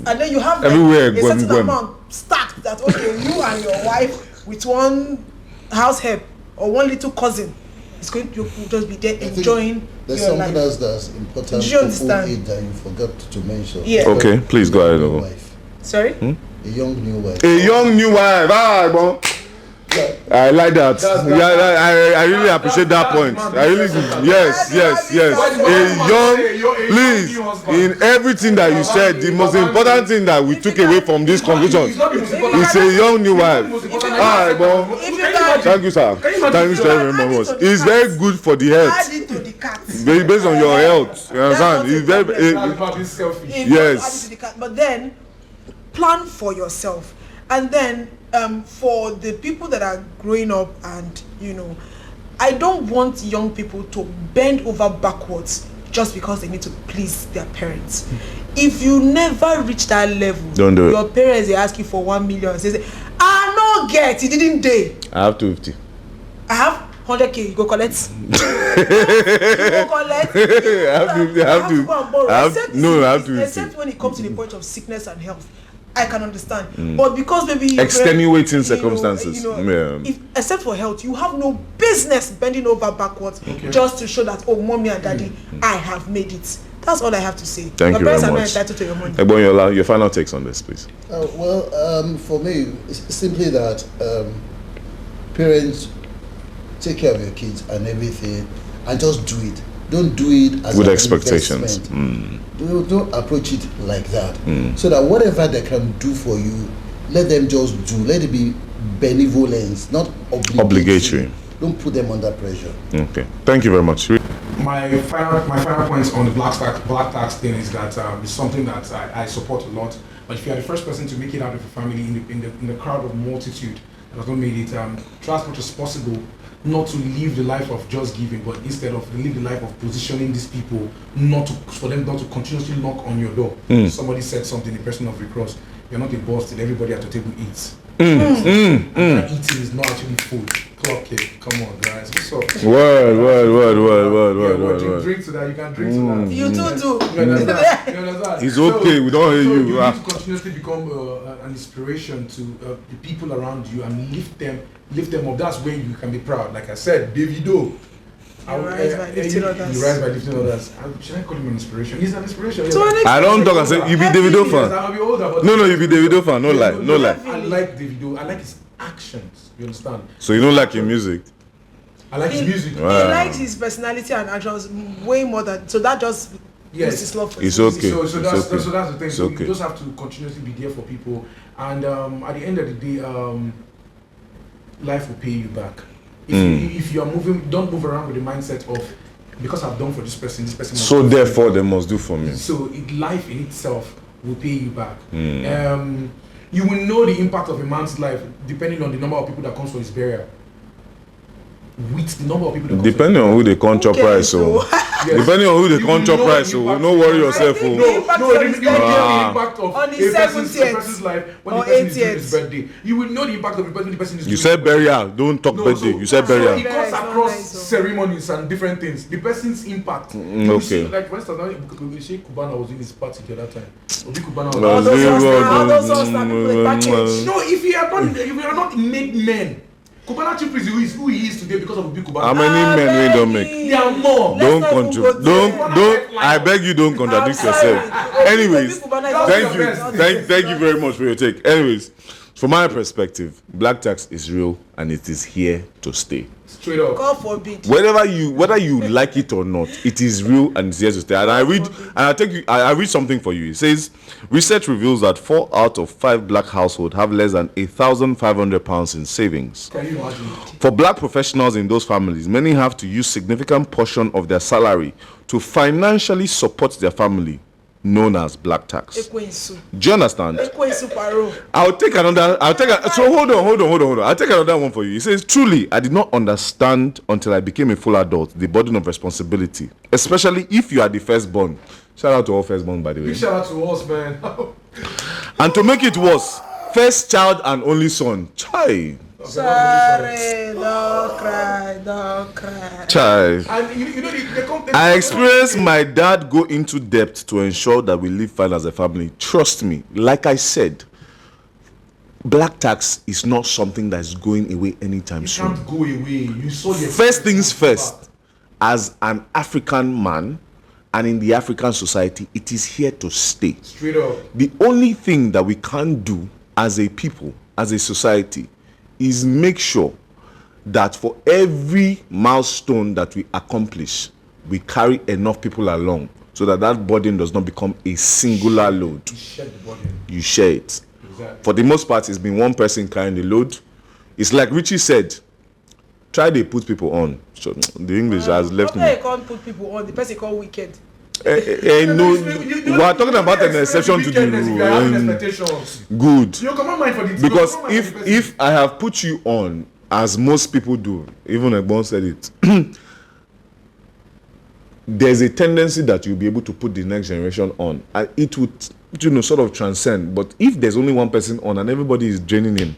and then you have everywhere a certain amount stacked that you and your wife with one house help or one little cousin is going to just be there enjoying. There's something else that's important. Do you understand? That you forgot to mention. Yeah. Okay, please go ahead. Sorry. A young new wife. A young new wife. Bon. I like that. I really appreciate that point. I really do. Yes. Please, in everything that you said, the most important thing that we took away from this conversation is a young new wife. Bon. Thank you, sir. Thank you very much. It's very good for the health. Based on your health. You understand? It's very. Yes. But then, plan for yourself. And then for the people that are growing up and I don't want young people to bend over backwards just because they need to please their parents. If you never reach that level, don't do your parents, they ask you for 1 million and say, I no get, it didn't day. I have 250. I have 100K, you go collect. You go collect. I have to. Except when it comes to the point of sickness and health. I can understand, but because maybe extenuating circumstances, except for health, you have no business bending over backwards just to show that mommy and daddy, I have made it. That's all I have to say. Thank you very much. Your parents are not entitled to your money. Ogbonge, your final takes on this, please. For me, it's simply that parents take care of your kids and everything, and just do it. Don't do it as with expectations. Don't approach it like that. So that whatever they can do for you, let them just do. Let it be benevolence, not obligatory. Don't put them under pressure. Okay. Thank you very much. My final points on the black tax thing is that it's something that I support a lot. But if you are the first person to make it out of a family in the crowd of multitude that has not made it, try as much as possible not to live the life of just giving, but instead of live the life of positioning these people for them not to continuously knock on your door. Somebody said something, the person of recross, you're not a boss till everybody at the table eats. Eating is not actually food. Clock it. Come on, guys. What's up? Word. Drink to that. You can drink to that. You too do. You understand? It's okay. We don't hear you. You need to continuously become an inspiration to the people around you and lift them up. That's when you can be proud. Like I said, Davido. You rise by lifting others. You rise by lifting others. Should I call him an inspiration? He's an inspiration. So I don't talk and say you be Davido fan. I'll be older, but No, you be Davido fan. No lie. I like Davido. I like his actions. You understand? So you don't like your music? I like his music. Wow. He likes his personality and actions way more than so that just boosts his love for it's music. okay. So that's the thing. It's So okay. you just have to continuously be there for people, and at the end of the day, life will pay you back. If you are moving, don't move around with the mindset of because I've done for this person must So therefore, they must do for me. So life in itself will pay you back. You will know the impact of a man's life depending on the number of people that comes for his burial. With the number of people that comes Depending on who they come chop price, so depending on who they come chop price, so no worry yourself. No, you will know the impact of on the a person's life when the person is doing his birthday. You will know the impact of the person is doing. You said burial, don't talk birthday. You said burial. So it cuts across ceremonies and different things. The person's impact. Okay. Like for instance, now Sheikh Kubana was doing his party the other time. Obi Kubana All those ones that people they package. No, if you are not made men, Cubana chief priest who he is today because of the big Cubana. How many men we don't make? There are more. Don't not even go don't. I beg you, don't contradict I'm sorry. yourself. Anyways, Thank you. thank you very much for your take. Anyways, from my perspective, black tax is real and it is here to stay. Straight up. God forbid. Whether you like it or not, it is real and it's here to stay. And I read something for you. It says research reveals that 4 out of 5 black households have less than £1,500 in savings. Can you imagine? For black professionals in those families, many have to use significant portion of their salary to financially support their family, known as black tax. Ekwensu. Do you understand? Ekwensu paro. So hold on. I'll take another one for you. It says, truly, I did not understand until I became a full adult the burden of responsibility, especially if you are the firstborn. Shout out to all firstborn, by the way. Big shout out to us, man. And to make it worse, first child and only son. Chai. Sorry, don't cry. Chai. And you know I experienced my dad go into debt to ensure that we live fine as a family. Trust me, like I said, black tax is not something that's going away anytime it soon. can't go away. You saw your First things first, as an African man and in the African society, it is here to stay. Straight up. The only thing that we can't do as a people, as a society, is make sure that for every milestone that we accomplish, we carry enough people along so that that burden does not become a singular load. You shed the burden. You share it. Exactly. For the most part, it's been one person carrying the load. It's like Richie said, try to put people on. So the English has left me. You can't put people on. The person called wicked. No, we are talking about an exception to the rule. Good. You come on mind for the Because if I have put you on, as most people do, even Ogbon said it, there's a tendency that you'll be able to put the next generation on, and it would, sort of transcend. But if there's only one person on and everybody is draining him,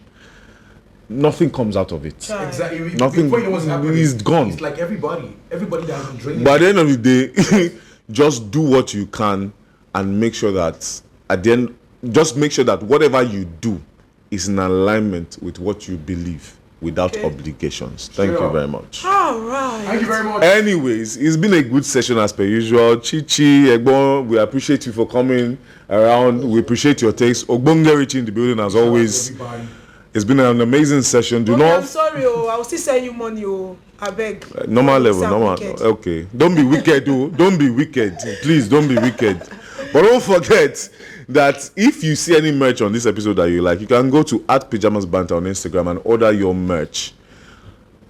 nothing comes out of it. Exactly. Nothing. Before you know what's happening, It's gone. It's like everybody that has been drinking. By the end of the day, just do what you can and make sure that at the end, just make sure that whatever you do is in alignment with what you believe without obligations. Thank you very much. All right. Thank you very much. Anyways, it's been a good session as per usual. Chichi, Ogbon, we appreciate you for coming around. We appreciate your takes. Ogbonge Richie in the building as always. Everybody. It's been an amazing session. I'm sorry, I will still send you money, I beg. Normal level, Sound normal. wicked. Okay. Don't be wicked, don't be wicked. Please, don't be wicked. But don't forget that if you see any merch on this episode that you like, you can go to @PyjamasBanter on Instagram and order your merch.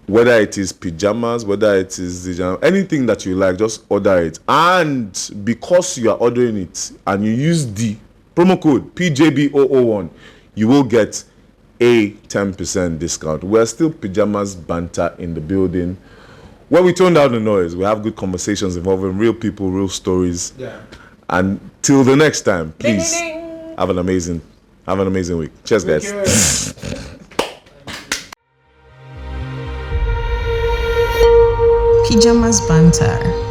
Whether it is pajamas, whether it is anything that you like, just order it. And because you are ordering it and you use the promo code PJB001, you will get a 10% discount. We're still Pyjamas Banter in the building, where we tone down the noise. We have good conversations involving real people, real stories. Yeah. And till the next time, please Ding, ding, ding. have an amazing week. Cheers, guys. Pyjamas Banter.